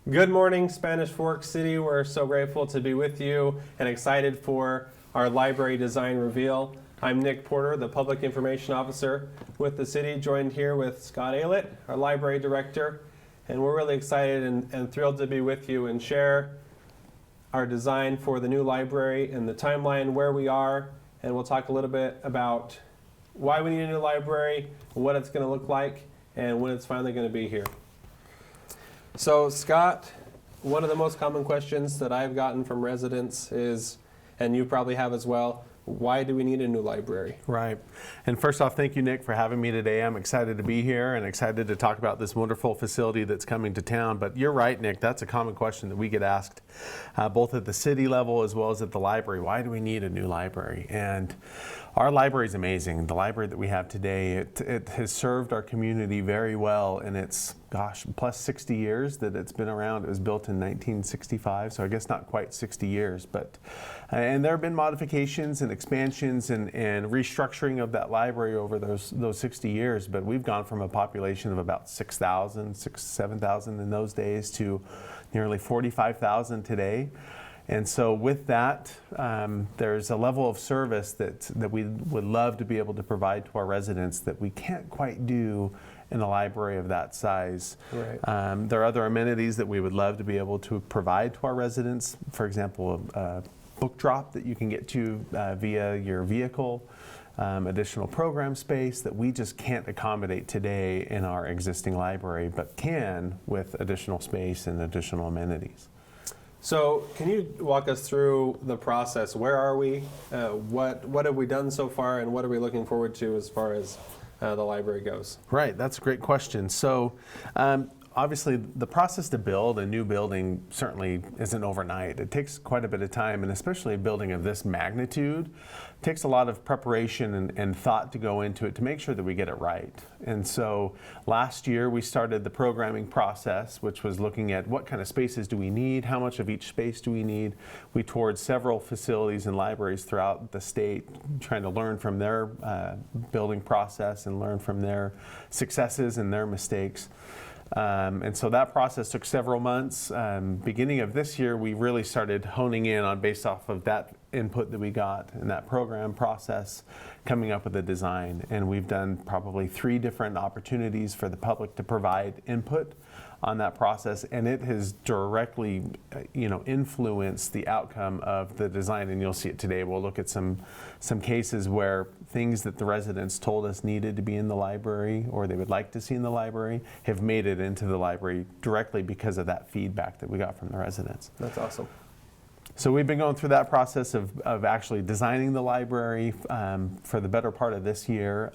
Good morning, Spanish Fork City. We're so grateful to be with you and excited for our library design reveal. I'm Nick Porter, the Public Information Officer with the city, joined here with Scott Aylett, our Library Director. And we're really excited and thrilled to be with you and share our design for the new library and the timeline where we are. And we'll talk a little bit about why we need a new library, what it's going to look like, and when it's finally going to be here. So Scott, one of the most common questions that I've gotten from residents is, and you probably have as well, why do we need a new library? Right. And first off, thank you, Nick, for having me today. I'm excited to be here and excited to talk about this wonderful facility that's coming to town. But you're right, Nick, that's a common question that we get asked both at the city level as well as at the library. Why do we need a new library? And our library is amazing. The library that we have today, it has served our community very well in its, plus 60 years that it's been around. It was built in 1965, so I guess not quite 60 years. But and there have been modifications and expansions and restructuring of that library over those 60 years. But we've gone from a population of about 7,000 in those days to nearly 45,000 today. And so with that, there's a level of service that we would love to be able to provide to our residents that we can't quite do in a library of that size. Right. There are other amenities that we would love to be able to provide to our residents. For example, a book drop that you can get to via your vehicle, additional program space that we just can't accommodate today in our existing library, but can with additional space and additional amenities. So can you walk us through the process? Where are we? What have we done so far, and what are we looking forward to as far as the library goes? Right, that's a great question. So obviously the process to build a new building certainly isn't overnight. It takes quite a bit of time, and especially a building of this magnitude takes a lot of preparation and thought to go into it to make sure that we get it right. And so last year we started the programming process, which was looking at what kind of spaces do we need, how much of each space do we need. We toured several facilities and libraries throughout the state, trying to learn from their building process and learn from their successes and their mistakes. And so that process took several months. Beginning of this year, we really started honing in on, based off of that input that we got in that program process, coming up with a design. And we've done probably 3 different opportunities for the public to provide input on that process, and it has directly influenced the outcome of the design, and you'll see it today. We'll look at some cases where things that the residents told us needed to be in the library or they would like to see in the library have made it into the library directly because of that feedback that we got from the residents. That's awesome. So we've been going through that process of actually designing the library for the better part of this year.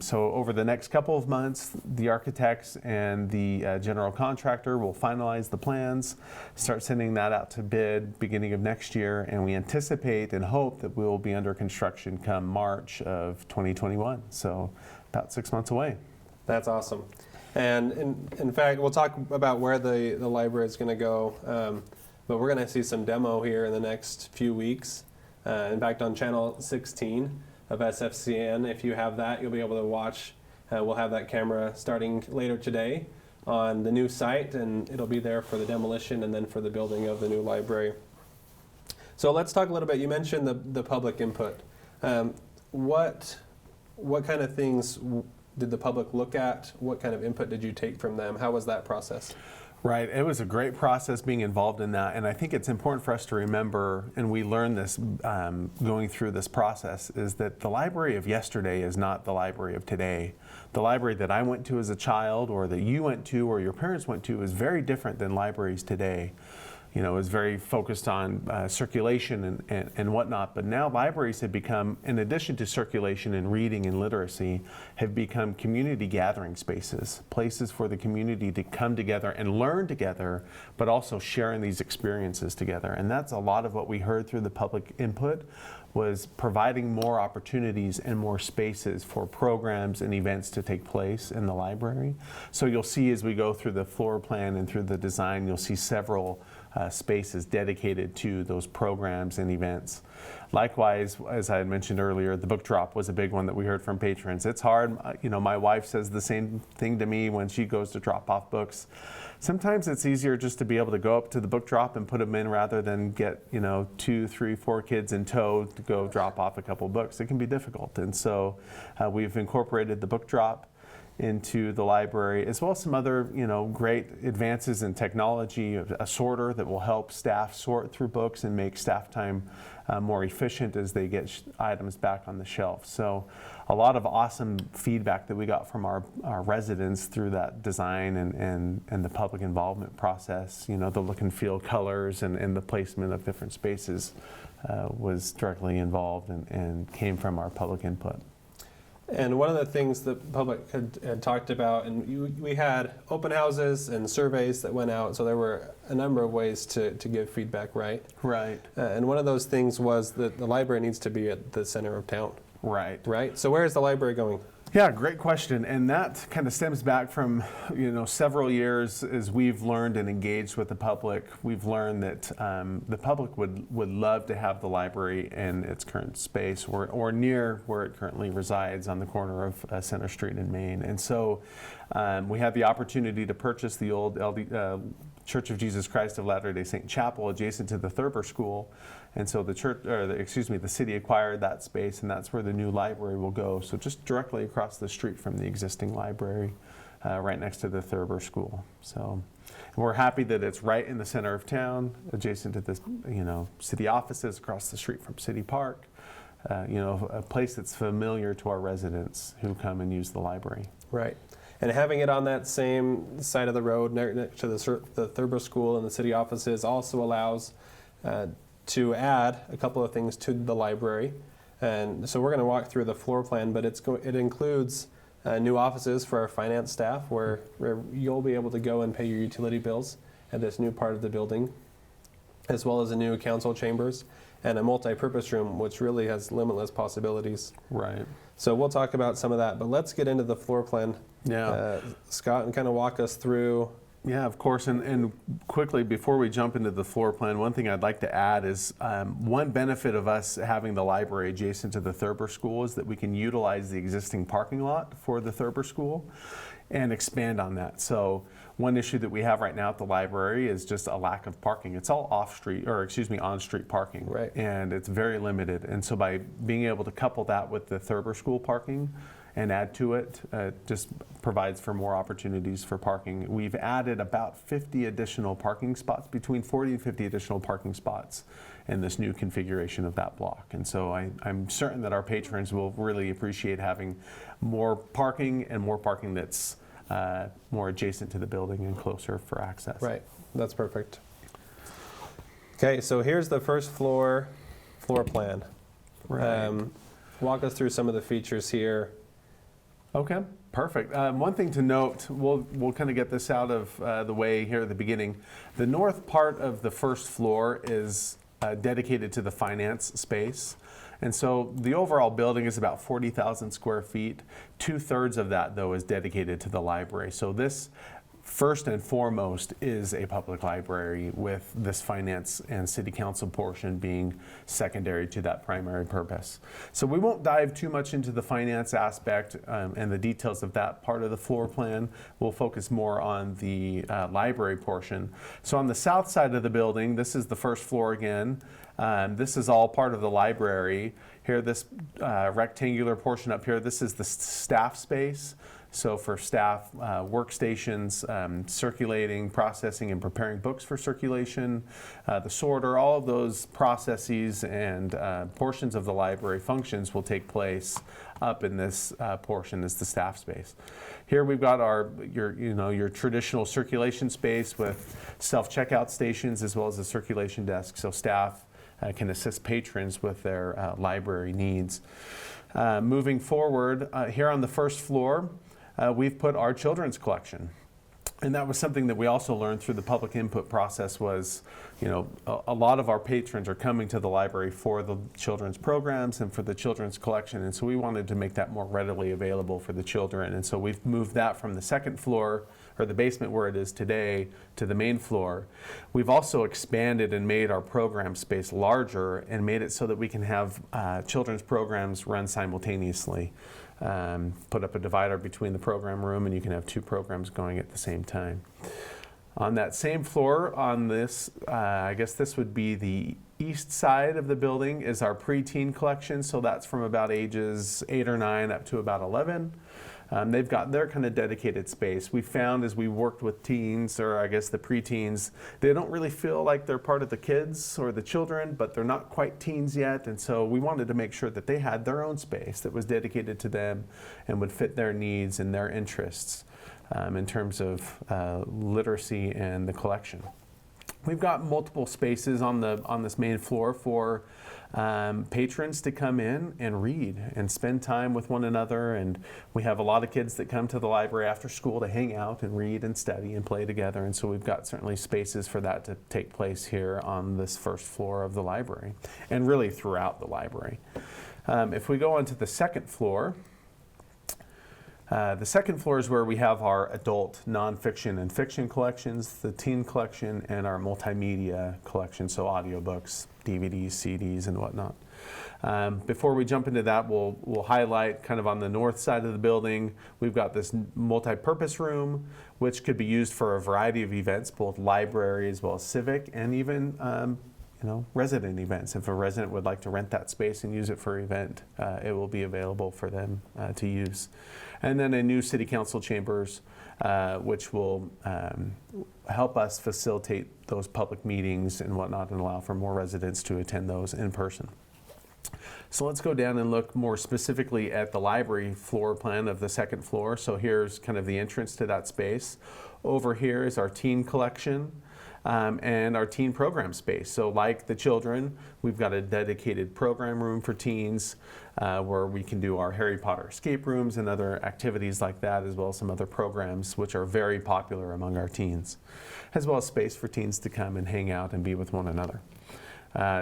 So over the next couple of months, the architects and the general contractor will finalize the plans, start sending that out to bid beginning of next year, and we anticipate and hope that we will be under construction come March of 2021. So about 6 months away. That's awesome. And in fact, we'll talk about where the library is going to go. But we're going to see some demo here in the next few weeks. In fact, on channel 16 of SFCN, if you have that, you'll be able to watch. We'll have that camera starting later today on the new site, and it'll be there for the demolition and then for the building of the new library. So let's talk a little bit. You mentioned the public input. What kind of things did the public look at? What kind of input did you take from them? How was that process? Right, it was a great process being involved in that, and I think it's important for us to remember, and we learned this going through this process, is that the library of yesterday is not the library of today. The library that I went to as a child, or that you went to, or your parents went to, is very different than libraries today. You know, is very focused on circulation and whatnot. But now libraries have become, in addition to circulation and reading and literacy, have become community gathering spaces, places for the community to come together and learn together, but also sharing these experiences together. And that's a lot of what we heard through the public input, was providing more opportunities and more spaces for programs and events to take place in the library. So you'll see as we go through the floor plan and through the design, you'll see several spaces dedicated to those programs and events. Likewise, as I had mentioned earlier, the book drop was a big one that we heard from patrons. It's hard, you know, my wife says the same thing to me when she goes to drop off books. sometimes it's easier just to be able to go up to the book drop and put them in rather than get, 2, 3, 4 kids in tow to go drop off a couple books. It can be difficult. And so we've incorporated the book drop into the library, as well as some other, great advances in technology, a sorter that will help staff sort through books and make staff time more efficient as they get items back on the shelf. So a lot of awesome feedback that we got from our residents through that design and the public involvement process. The look and feel, colors, and the placement of different spaces was directly involved and came from our public input. And one of the things the public had talked about, and we had open houses and surveys that went out, so there were a number of ways to give feedback, right? Right. And one of those things was that the library needs to be at the center of town. Right. Right? So where is the library going? Yeah, great question. And that kind of stems back from, several years as we've learned and engaged with the public. We've learned that the public would love to have the library in its current space or near where it currently resides on the corner of Center Street in Maine. And so we had the opportunity to purchase the old Church of Jesus Christ of Latter-day Saint Chapel adjacent to the Thurber School. And so the city acquired that space, and that's where the new library will go. So just directly across the street from the existing library, right next to the Thurber School. So we're happy that it's right in the center of town, adjacent to the city offices, across the street from City Park. A place that's familiar to our residents who come and use the library. Right. And having it on that same side of the road next to the Thurber School and the city offices also allows to add a couple of things to the library. And so we're going to walk through the floor plan, but it includes new offices for our finance staff where you'll be able to go and pay your utility bills at this new part of the building, as well as a new council chambers and a multi-purpose room, which really has limitless possibilities. Right. So we'll talk about some of that, but let's get into the floor plan, Scott, and kind of walk us through. Yeah, of course. And quickly, before we jump into the floor plan, one thing I'd like to add is one benefit of us having the library adjacent to the Thurber School is that we can utilize the existing parking lot for the Thurber School and expand on that. So one issue that we have right now at the library is just a lack of parking. It's all on-street parking. Right. And it's very limited. And so by being able to couple that with the Thurber School parking and add to it, just provides for more opportunities for parking. We've added about 50 additional parking spots, between 40 and 50 additional parking spots in this new configuration of that block. And so I'm certain that our patrons will really appreciate having more parking and more parking that's more adjacent to the building and closer for access. Right, that's perfect. Okay, so here's the first floor plan. Right. Walk us through some of the features here. Okay, perfect. One thing to note, we'll kind of get this out of the way here at the beginning. The north part of the first floor is dedicated to the finance space. And so the overall building is about 40,000 square feet. 2/3 of that, though, is dedicated to the library. So this, first and foremost, is a public library, with this finance and city council portion being secondary to that primary purpose. So we won't dive too much into the finance aspect and the details of that part of the floor plan. We'll focus more on the library portion. So on the south side of the building, this is the first floor again. This is all part of the library. Here, this rectangular portion up here, this is the staff space. So for staff, workstations, circulating, processing, and preparing books for circulation, the sorter, all of those processes and portions of the library functions will take place up in this portion as the staff space. Here we've got your traditional circulation space with self-checkout stations as well as a circulation desk, so staff can assist patrons with their library needs. Moving forward, here on the first floor, we've put our children's collection. And that was something that we also learned through the public input process was, a lot of our patrons are coming to the library for the children's programs and for the children's collection. And so we wanted to make that more readily available for the children. And so we've moved that from the second floor, or the basement where it is today, to the main floor. We've also expanded and made our program space larger and made it so that we can have children's programs run simultaneously. Put up a divider between the program room, and you can have two programs going at the same time. On that same floor, on this, I guess this would be the east side of the building, is our preteen collection. So that's from about ages 8 or 9 up to about 11. They've got their kind of dedicated space. We found as we worked with teens, or I guess the preteens, they don't really feel like they're part of the kids or the children, but they're not quite teens yet. And so we wanted to make sure that they had their own space that was dedicated to them and would fit their needs and their interests in terms of literacy and the collection. We've got multiple spaces on this main floor for patrons to come in and read and spend time with one another. And we have a lot of kids that come to the library after school to hang out and read and study and play together. And so we've got certainly spaces for that to take place here on this first floor of the library and really throughout the library. If we go on to the second floor is where we have our adult nonfiction and fiction collections, the teen collection, and our multimedia collection, so audiobooks, DVDs, CDs, and whatnot. Before we jump into that, we'll highlight kind of on the north side of the building, we've got this multi-purpose room, which could be used for a variety of events, both library as well as civic, and even resident events. If a resident would like to rent that space and use it for an event, it will be available for them to use. And then a new city council chambers, which will help us facilitate those public meetings and whatnot and allow for more residents to attend those in person. So let's go down and look more specifically at the library floor plan of the second floor. So here's kind of the entrance to that space. Over here is our teen collection. And our teen program space. So like the children, we've got a dedicated program room for teens where we can do our Harry Potter escape rooms and other activities like that, as well as some other programs which are very popular among our teens, as well as space for teens to come and hang out and be with one another.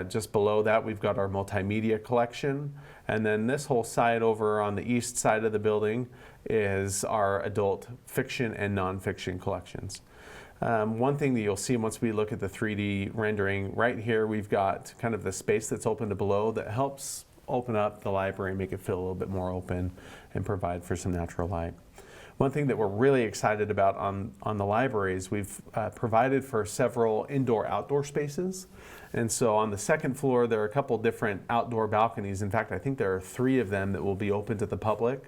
Just below that, we've got our multimedia collection. And then this whole side over on the east side of the building is our adult fiction and nonfiction collections. One thing that you'll see once we look at the 3D rendering, right here we've got kind of the space that's open to below that helps open up the library, make it feel a little bit more open and provide for some natural light. One thing that we're really excited about on the library is we've provided for several indoor-outdoor spaces. And so on the second floor, there are a couple different outdoor balconies. In fact, I think there are 3 of them that will be open to the public.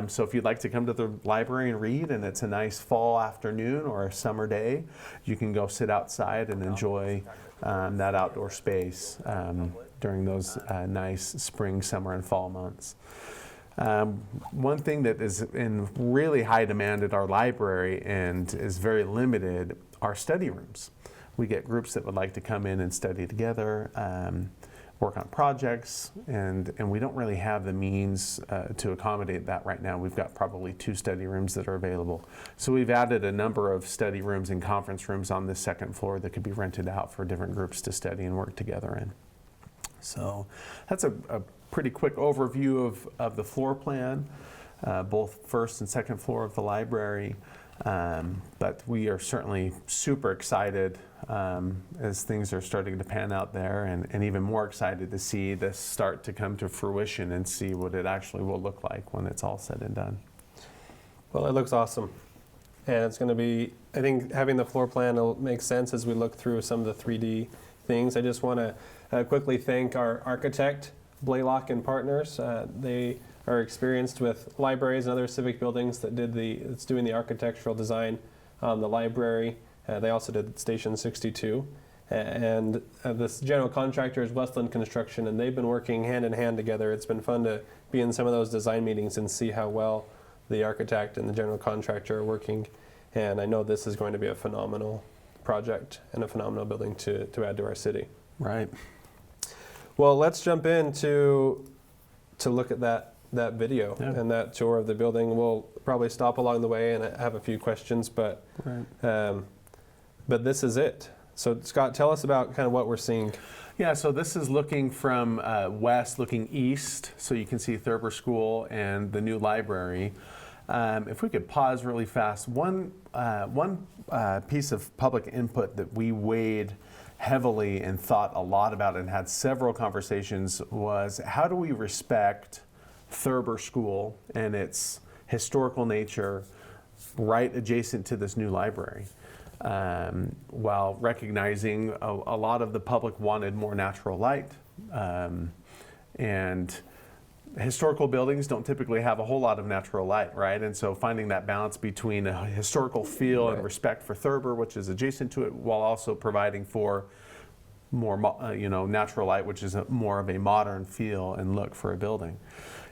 So if you'd like to come to the library and read, and it's a nice fall afternoon or a summer day, you can go sit outside and enjoy that outdoor space during those nice spring, summer, and fall months. One thing that is in really high demand at our library and is very limited are study rooms. We get groups that would like to come in and study together, work on projects, and we don't really have the means to accommodate that right now. We've got probably 2 study rooms that are available. So we've added a number of study rooms and conference rooms on this second floor that could be rented out for different groups to study and work together in. So that's a pretty quick overview of the floor plan, both first and second floor of the library. But we are certainly super excited as things are starting to pan out there, and even more excited to see this start to come to fruition and see what it actually will look like when it's all said and done. Well, it looks awesome. And it's going to be, I think having the floor plan will make sense as we look through some of the 3D things. I just want to quickly thank our architect, Blaylock and Partners. They are experienced with libraries and other civic buildings that's doing the architectural design on the library. They also did Station 62. And this general contractor is Westland Construction, and they've been working hand in hand together. It's been fun to be in some of those design meetings and see how well the architect and the general contractor are working. And I know this is going to be a phenomenal project and a phenomenal building to add to our city. Right. Well, let's jump in to look at that video and that tour of the building. We'll probably stop along the way and have a few questions, but this is it. So Scott, tell us about kind of what we're seeing. Yeah, so this is looking from west, looking east, so you can see Thurber School and the new library. If we could pause really fast, one piece of public input that we weighed heavily and thought a lot about and had several conversations was, how do we respect Thurber School and its historical nature right adjacent to this new library? while recognizing a lot of the public wanted more natural light. And historical buildings don't typically have a whole lot of natural light, right? And so finding that balance between a historical feel and respect for Thurber, which is adjacent to it, while also providing for more, natural light, which is more of a modern feel and look for a building.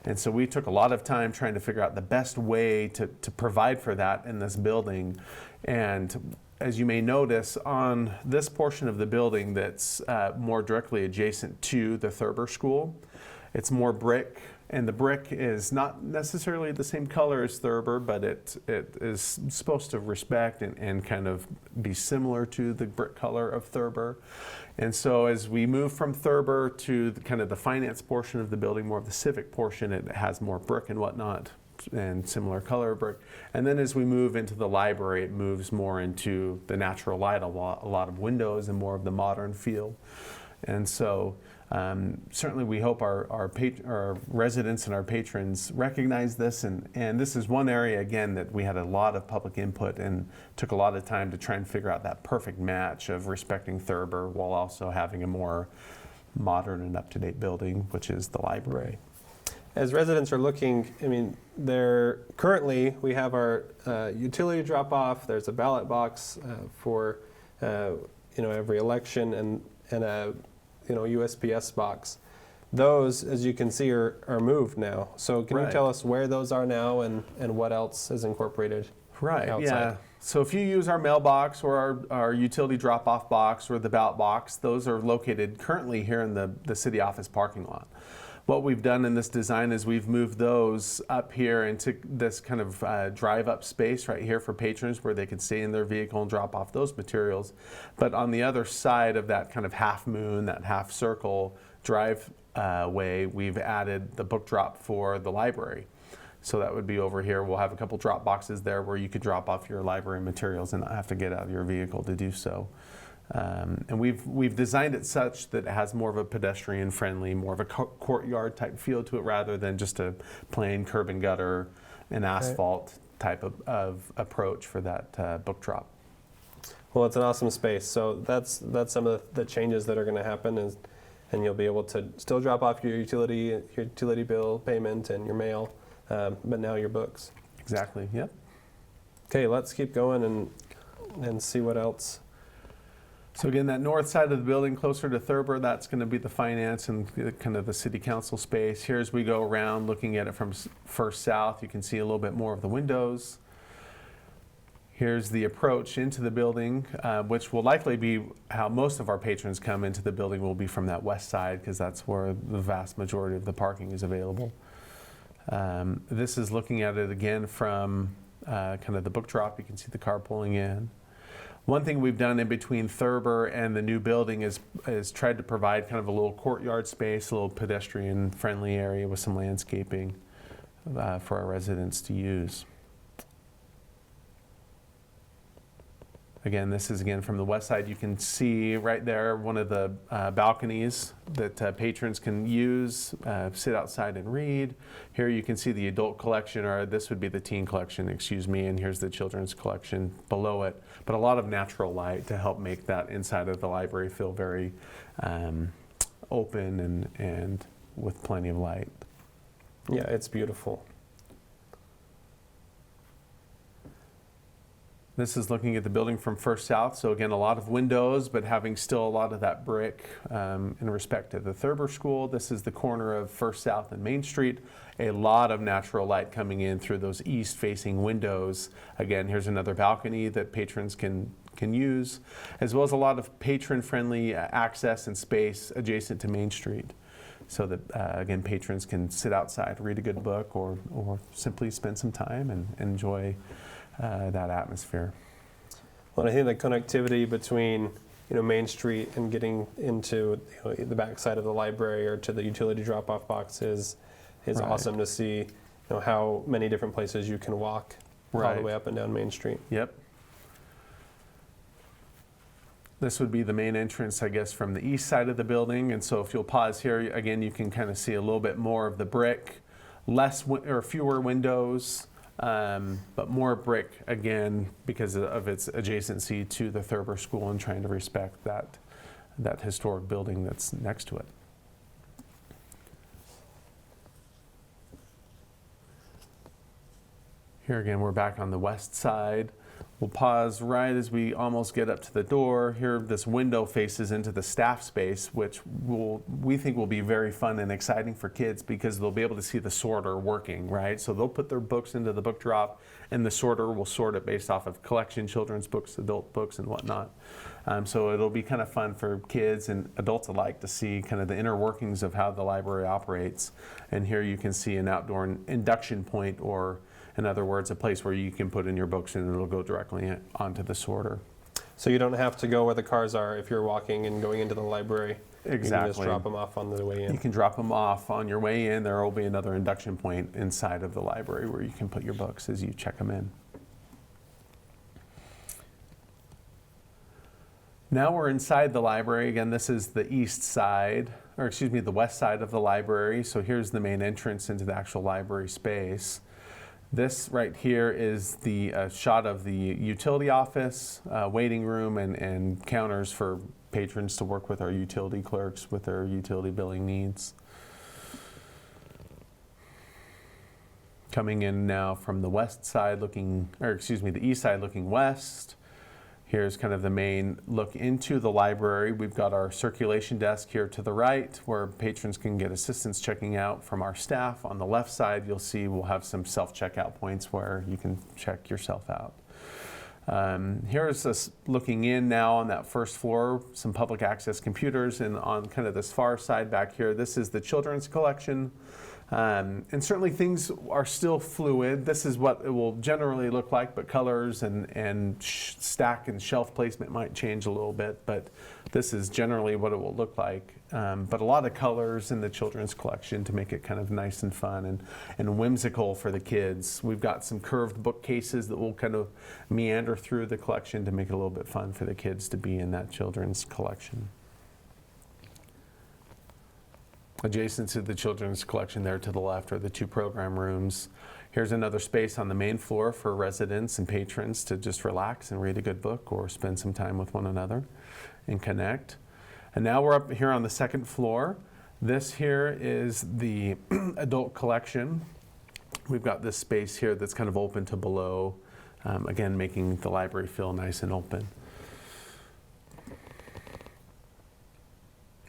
And so we took a lot of time trying to figure out the best way to provide for that in this building. And as you may notice, on this portion of the building that's more directly adjacent to the Thurber School, it's more brick, and the brick is not necessarily the same color as Thurber, but it is supposed to respect and kind of be similar to the brick color of Thurber. And so as we move from Thurber to kind of the finance portion of the building, more of the civic portion, it has more brick and whatnot, and similar color brick. And then as we move into the library, it moves more into the natural light, a lot of windows and more of the modern feel. And so certainly we hope our residents and our patrons recognize this, and this is one area again that we had a lot of public input and took a lot of time to try and figure out that perfect match of respecting Thurber while also having a more modern and up-to-date building, which is the library. As residents are looking, I mean, currently we have our utility drop-off. There's a ballot box for every election, and a USPS box. Those, as you can see, are moved now. So can you tell us where those are now and what else is incorporated outside? Yeah. So if you use our mailbox or our utility drop-off box or the ballot box, those are located currently here in the city office parking lot. What we've done in this design is we've moved those up here into this kind of drive-up space right here for patrons where they can stay in their vehicle and drop off those materials. But on the other side of that kind of half moon, that half circle driveway, we've added the book drop for the library. So that would be over here. We'll have a couple drop boxes there where you could drop off your library materials and not have to get out of your vehicle to do so. And we've designed it such that it has more of a pedestrian friendly, more of a courtyard type feel to it rather than just a plain curb and gutter and asphalt type of approach for that book drop. Well, it's an awesome space. So that's some of the changes that are going to happen, and you'll be able to still drop off your utility bill payment and your mail, but now your books. Exactly. Yep. Okay, let's keep going and see what else. So again, that north side of the building closer to Thurber, that's going to be the finance and kind of the city council space. Here as we go around looking at it from first south, you can see a little bit more of the windows. Here's the approach into the building, which will likely be how most of our patrons come into the building, will be from that west side because that's where the vast majority of the parking is available. This is looking at it again from kind of the book drop. You can see the car pulling in. One thing we've done in between Thurber and the new building is tried to provide kind of a little courtyard space, a little pedestrian-friendly area with some landscaping for our residents to use. Again, this is again from the west side. You can see right there one of the balconies that patrons can use, sit outside and read. Here you can see the adult collection, or this would be the teen collection, excuse me, and here's the children's collection below it. But a lot of natural light to help make that inside of the library feel very open and with plenty of light. Yeah, it's beautiful. This is looking at the building from first south. So again, a lot of windows, but having still a lot of that brick in respect to the Thurber School. This is the corner of First South and Main Street. A lot of natural light coming in through those east-facing windows. Again, here's another balcony that patrons can use, as well as a lot of patron-friendly access and space adjacent to Main Street. So that, again, patrons can sit outside, read a good book, or simply spend some time and enjoy that atmosphere. Well, I think the connectivity between Main Street and getting into the backside of the library or to the utility drop-off box is awesome to see. How many different places you can walk all the way up and down Main Street. Yep. This would be the main entrance, I guess, from the east side of the building. And so if you'll pause here, again, you can kind of see a little bit more of the brick, fewer windows. but more brick again because of its adjacency to the Thurber School and trying to respect that historic building that's next to it. Here again, we're back on the west side. We'll pause right as we almost get up to the door. Here, this window faces into the staff space, which we think will be very fun and exciting for kids because they'll be able to see the sorter working, right? So they'll put their books into the book drop, and the sorter will sort it based off of collection, children's books, adult books, and whatnot. So it'll be kind of fun for kids and adults alike to see kind of the inner workings of how the library operates. And here you can see an outdoor induction point, or in other words, a place where you can put in your books and it'll go directly onto the sorter. So you don't have to go where the cars are if you're walking and going into the library. Exactly. You can just drop them off on the way in. You can drop them off on your way in. There will be another induction point inside of the library where you can put your books as you check them in. Now we're inside the library. Again, this is the east side, or excuse me, the west side of the library. So here's the main entrance into the actual library space. This right here is the shot of the utility office, waiting room, and counters for patrons to work with our utility clerks with their utility billing needs. Coming in now from the west side looking, or excuse me, the east side looking west. Here's kind of the main look into the library. We've got our circulation desk here to the right where patrons can get assistance checking out from our staff. On the left side, you'll see we'll have some self-checkout points where you can check yourself out. Here's us looking in now on that first floor, some public access computers, and on kind of this far side back here, this is the children's collection. And certainly things are still fluid. This is what it will generally look like, but colors and stack and shelf placement might change a little bit, but this is generally what it will look like. But a lot of colors in the children's collection to make it kind of nice and fun and whimsical for the kids. We've got some curved bookcases that will kind of meander through the collection to make it a little bit fun for the kids to be in that children's collection. Adjacent to the children's collection there to the left are the two program rooms. Here's another space on the main floor for residents and patrons to just relax and read a good book or spend some time with one another and connect. And now we're up here on the second floor. This here is the adult collection. We've got this space here that's kind of open to below, again, making the library feel nice and open,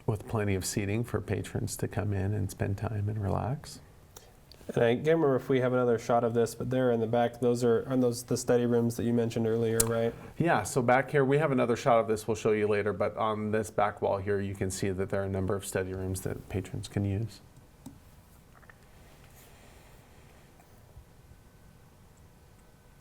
with plenty of seating for patrons to come in and spend time and relax. And I can't remember if we have another shot of this, but there in the back, those are those the study rooms that you mentioned earlier, right? Yeah, so back here, we have another shot of this we'll show you later, but on this back wall here, you can see that there are a number of study rooms that patrons can use.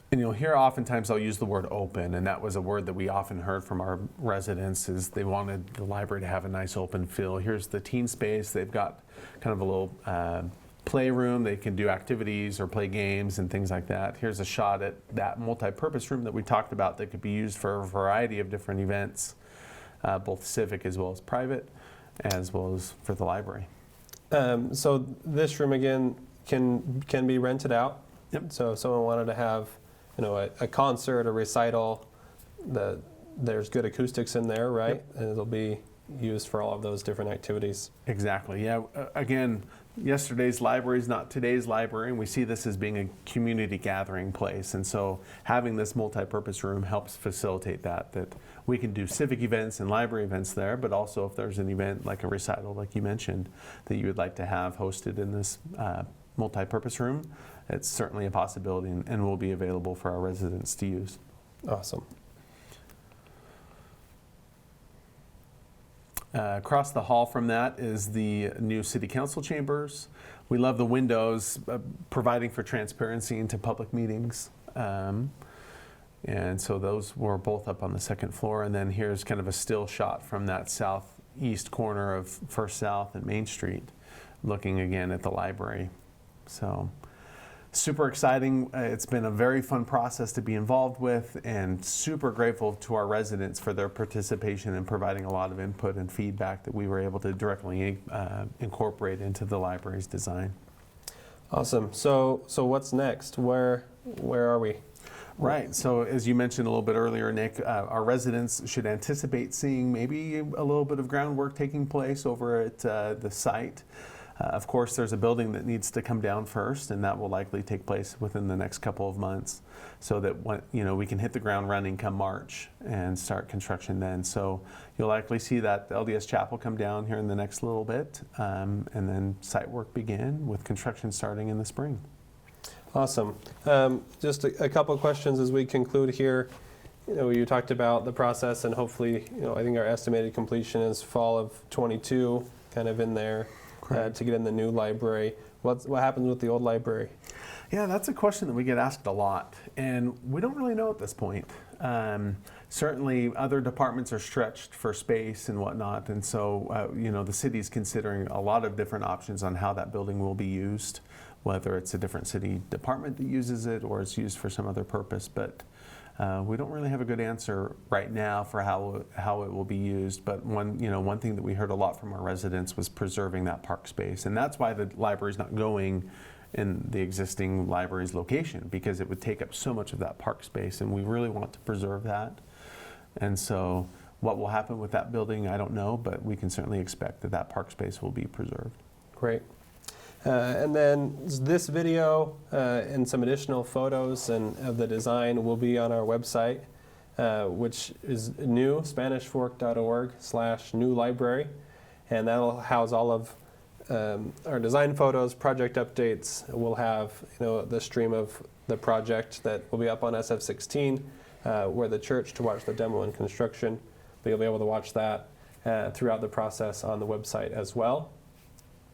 And you'll hear oftentimes I'll use the word open, and that was a word that we often heard from our residents is they wanted the library to have a nice open feel. Here's the teen space. They've got kind of a little playroom. They can do activities or play games and things like that. Here's a shot at that multi-purpose room that we talked about that could be used for a variety of different events, both civic as well as private, as well as for the library. So this room again can be rented out. Yep. So if someone wanted to have a concert, a recital, there's good acoustics in there, right? Yep. And it'll be used for all of those different activities. Exactly, yeah. Again, yesterday's library is not today's library, and we see this as being a community gathering place. And so having this multi-purpose room helps facilitate that we can do civic events and library events there, but also if there's an event like a recital, like you mentioned, that you would like to have hosted in this multi-purpose room, it's certainly a possibility and will be available for our residents to use. Awesome. Across the hall from that is the new city council chambers. We love the windows providing for transparency into public meetings. And so those were both up on the second floor. And then here's kind of a still shot from that southeast corner of First South and Main Street, looking again at the library. So super exciting. It's been a very fun process to be involved with, and super grateful to our residents for their participation in providing a lot of input and feedback that we were able to directly incorporate into the library's design. Awesome. So what's next? Where where are we? Right. So as you mentioned a little bit earlier, Nick, our residents should anticipate seeing maybe a little bit of groundwork taking place over at the site. Of course, there's a building that needs to come down first, and that will likely take place within the next couple of months, so that we can hit the ground running come March and start construction then. So you'll likely see that LDS Chapel come down here in the next little bit, and then site work begin with construction starting in the spring. Awesome. Just a couple of questions as we conclude here. You talked about the process, and hopefully, I think our estimated completion is fall of 22, kind of in there, to get in the new library. What happens with the old library? Yeah, that's a question that we get asked a lot, and we don't really know at this point. Certainly, other departments are stretched for space and whatnot, and so the city's considering a lot of different options on how that building will be used, whether it's a different city department that uses it or it's used for some other purpose. But we don't really have a good answer right now for how it will be used. But one thing that we heard a lot from our residents was preserving that park space, and that's why the library's not going in the existing library's location, because it would take up so much of that park space, and we really want to preserve that. And so what will happen with that building, I don't know, but we can certainly expect that park space will be preserved. Great. And then this video and some additional photos of the design will be on our website, which is new, SpanishFork.org/new library. And that'll house all of our design photos, project updates. We'll have the stream of the project that will be up on SF16, where the church to watch the demo and construction. But you'll be able to watch that throughout the process on the website as well.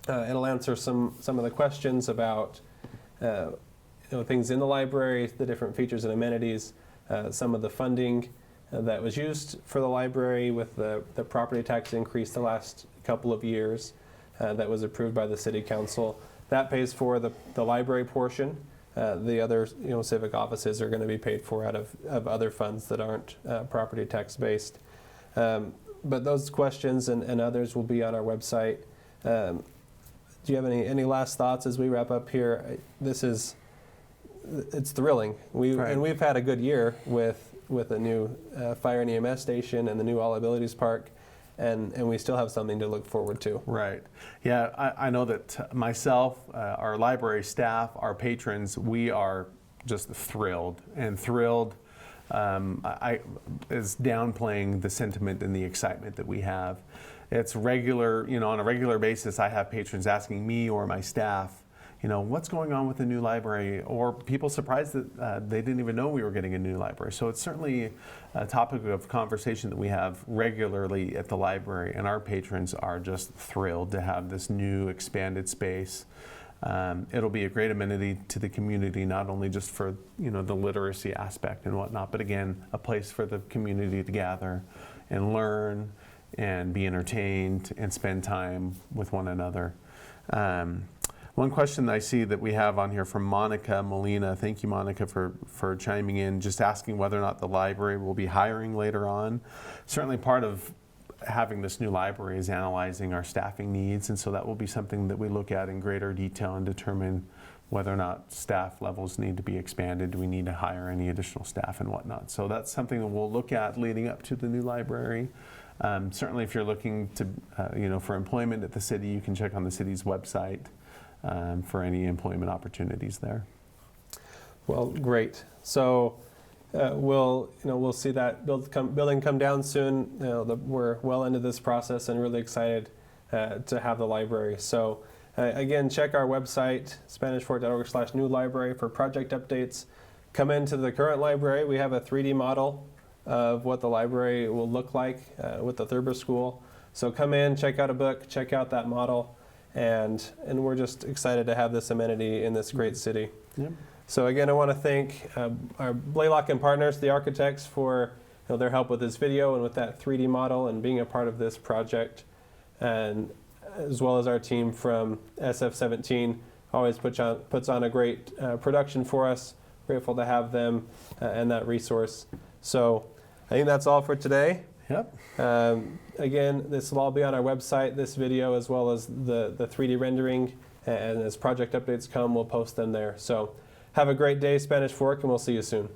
It'll answer some of the questions about things in the library, the different features and amenities, some of the funding that was used for the library with the property tax increase the last couple of years that was approved by the City Council. That pays for the library portion. The other civic offices are going to be paid for out of other funds that aren't property tax based. But those questions and others will be on our website. Do you have any last thoughts as we wrap up here? It's thrilling. We've had a good year with a new fire and EMS station and the new All Abilities Park, and we still have something to look forward to. Right. Yeah, I know that myself, our library staff, our patrons, we are just thrilled. And thrilled is downplaying the sentiment and the excitement that we have. It's regular, on a regular basis, I have patrons asking me or my staff, what's going on with the new library, or people surprised that they didn't even know we were getting a new library. So it's certainly a topic of conversation that we have regularly at the library, and our patrons are just thrilled to have this new expanded space. It'll be a great amenity to the community, not only just for the literacy aspect and whatnot, but again, a place for the community to gather and learn and be entertained and spend time with one another. One question that I see that we have on here from Monica Molina, thank you Monica for chiming in, just asking whether or not the library will be hiring later on. Certainly part of having this new library is analyzing our staffing needs, and so that will be something that we look at in greater detail and determine whether or not staff levels need to be expanded. Do we need to hire any additional staff and whatnot? So that's something that we'll look at leading up to the new library. Certainly if you're looking to, for employment at the city, you can check on the city's website for any employment opportunities there. Well, great. So we'll see that building come down soon. We're well into this process and really excited to have the library. So again, check our website, SpanishFork.org/new library for project updates. Come into the current library. We have a 3D model of what the library will look like with the Thurber School. So come in, check out a book, check out that model, and we're just excited to have this amenity in this great city. Yep. So again, I want to thank our Blaylock and Partners, the architects, for their help with this video and with that 3D model and being a part of this project, and as well as our team from SF17, always puts on a great production for us. Grateful to have them and that resource. So I think that's all for today. Yep. Again, this will all be on our website, this video, as well as the 3D rendering. And as project updates come, we'll post them there. So Have a great day, Spanish Fork, and we'll see you soon.